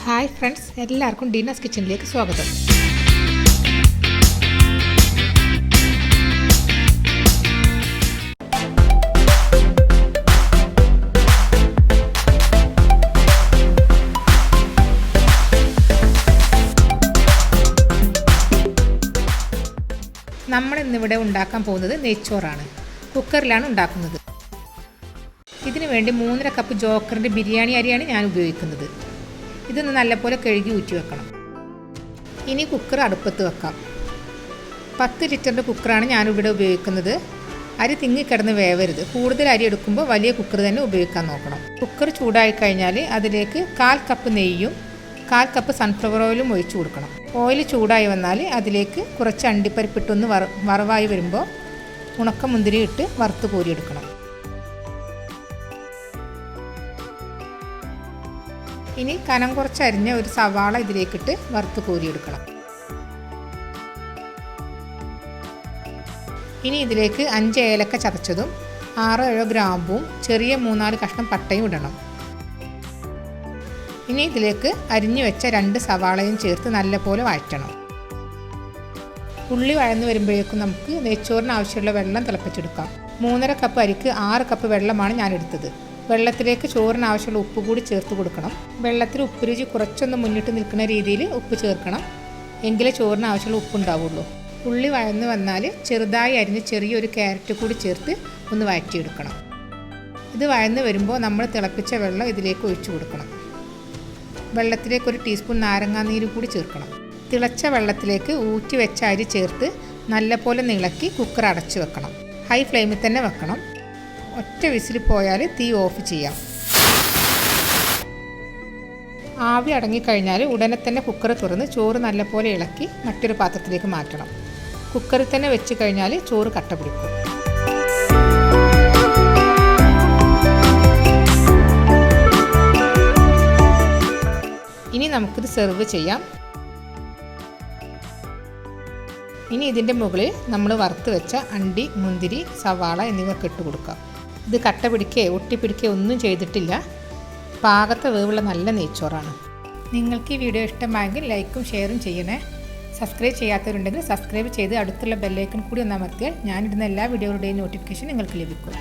Hi friends, എല്ലാവർക്കും ഡീനാസ് കിച്ചണിലേക്ക് സ്വാഗതം. നമ്മൾ ഇന്നിവിടെ ഉണ്ടാക്കാൻ പോകുന്നത് നെയ്ച്ചോറാണ്. കുക്കറിലാണ് ഉണ്ടാക്കുന്നത്. ഇതിനു വേണ്ടി 3.5 കപ്പ് ജോക്കറിൻ്റെ ബിരിയാണി അരിയാണ് ഞാൻ ഉപയോഗിക്കുന്നത്. ഇതൊന്ന് നല്ലപോലെ കഴുകി ഊറ്റി വെക്കണം. ഇനി കുക്കർ അടുപ്പത്ത് വെക്കാം. 10 ലിറ്ററിൻ്റെ കുക്കറാണ് ഞാനിവിടെ ഉപയോഗിക്കുന്നത്. അരി തിങ്ങിക്കിടന്ന് വേവരുത്. കൂടുതൽ അരി എടുക്കുമ്പോൾ വലിയ കുക്കർ തന്നെ ഉപയോഗിക്കാൻ നോക്കണം. കുക്കർ ചൂടായി കഴിഞ്ഞാൽ അതിലേക്ക് 1/4 കപ്പ് നെയ്യും 1/4 കപ്പ് സൺഫ്ലവർ ഓയിലും ഒഴിച്ചു കൊടുക്കണം. ഓയിൽ ചൂടായി വന്നാൽ അതിലേക്ക് കുറച്ച് അണ്ടിപ്പരിപ്പിട്ടൊന്ന് വറവായി വരുമ്പോൾ ഉണക്കമുന്തിരി ഇട്ട് വറുത്ത് കോരിയെടുക്കണം. ഇനി കനം കുറച്ച് അരിഞ്ഞ ഒരു സവാള ഇതിലേക്കിട്ട് വറുത്ത് കോരിയെടുക്കണം. ഇനി ഇതിലേക്ക് 5 ഏലക്ക ചതച്ചതും 6-7 ഗ്രാമ്പും ചെറിയ 3-4 കഷ്ണം പട്ടയും ഇടണം. ഇനി ഇതിലേക്ക് അരിഞ്ഞു വെച്ച 2 സവാളയും ചേർത്ത് നല്ലപോലെ വഴറ്റണം. ഉള്ളി വഴന്നു വരുമ്പോഴേക്കും നമുക്ക് നെയ്ച്ചോറിന് ആവശ്യമുള്ള വെള്ളം തിളപ്പിച്ചെടുക്കാം. 3.5 കപ്പ് അരിക്ക് 6 കപ്പ് വെള്ളമാണ് ഞാൻ എടുത്തത്. വെള്ളത്തിലേക്ക് ചോറിന് ആവശ്യമുള്ള ഉപ്പ് കൂടി ചേർത്ത് കൊടുക്കണം. വെള്ളത്തിൽ ഉപ്പ് രുചി കുറച്ചൊന്ന് മുന്നിട്ട് നിൽക്കുന്ന രീതിയിൽ ഉപ്പ് ചേർക്കണം. എങ്കിലേ ചോറിന് ആവശ്യമുള്ള ഉപ്പ് ഉണ്ടാവുള്ളൂ. ഉള്ളി വഴന്ന് വന്നാൽ ചെറുതായി അരിഞ്ഞ് ചെറിയൊരു ക്യാരറ്റ് കൂടി ചേർത്ത് ഒന്ന് വഴറ്റിയെടുക്കണം. ഇത് വഴന്ന് വരുമ്പോൾ നമ്മൾ തിളപ്പിച്ച വെള്ളം ഇതിലേക്ക് ഒഴിച്ചു കൊടുക്കണം. വെള്ളത്തിലേക്ക് 1 ടീസ്പൂൺ നാരങ്ങാനീര് കൂടി ചേർക്കണം. തിളച്ച വെള്ളത്തിലേക്ക് ഊറ്റി വെച്ച അരി ചേർത്ത് നല്ലപോലെ ഇളക്കി കുക്കർ അടച്ചു വെക്കണം. ഹൈ ഫ്ലെയിമിൽ തന്നെ വെക്കണം. ഒറ്റ വിസിൽ പോയാൽ തീ ഓഫ് ചെയ്യാം. ആവി അടങ്ങിക്കഴിഞ്ഞാൽ ഉടനെ തന്നെ കുക്കർ തുറന്ന് ചോറ് നല്ലപോലെ ഇളക്കി മറ്റൊരു പാത്രത്തിലേക്ക് മാറ്റണം. കുക്കറിൽ തന്നെ വെച്ച് കഴിഞ്ഞാൽ ചോറ് കട്ട പിടിക്കും. ഇനി നമുക്കിത് സെർവ് ചെയ്യാം. ഇനി ഇതിൻ്റെ മുകളിൽ നമ്മൾ വറുത്ത് വെച്ച അണ്ടി, മുന്തിരി, സവാള എന്നിവ ഇട്ട് കൊടുക്കാം. ഇത് കട്ട പിടിക്കുകയോ ഒട്ടിപ്പിടിക്കുകയോ ഒന്നും ചെയ്തിട്ടില്ല. പാകത്തെ വേവുള്ള നല്ല നെയ്ച്ചോറാണ്. നിങ്ങൾക്ക് ഈ വീഡിയോ ഇഷ്ടമായെങ്കിൽ ലൈക്കും ഷെയറും ചെയ്യണേ. സബ്സ്ക്രൈബ് ചെയ്യാത്തവരുണ്ടെങ്കിൽ സബ്സ്ക്രൈബ് ചെയ്ത് അടുത്തുള്ള ബെല്ലൈക്കൺ കൂടി ഒന്ന് അമർത്തിയാൽ ഞാനിടുന്ന എല്ലാ വീഡിയോകളുടെയും നോട്ടിഫിക്കേഷൻ നിങ്ങൾക്ക് ലഭിക്കും.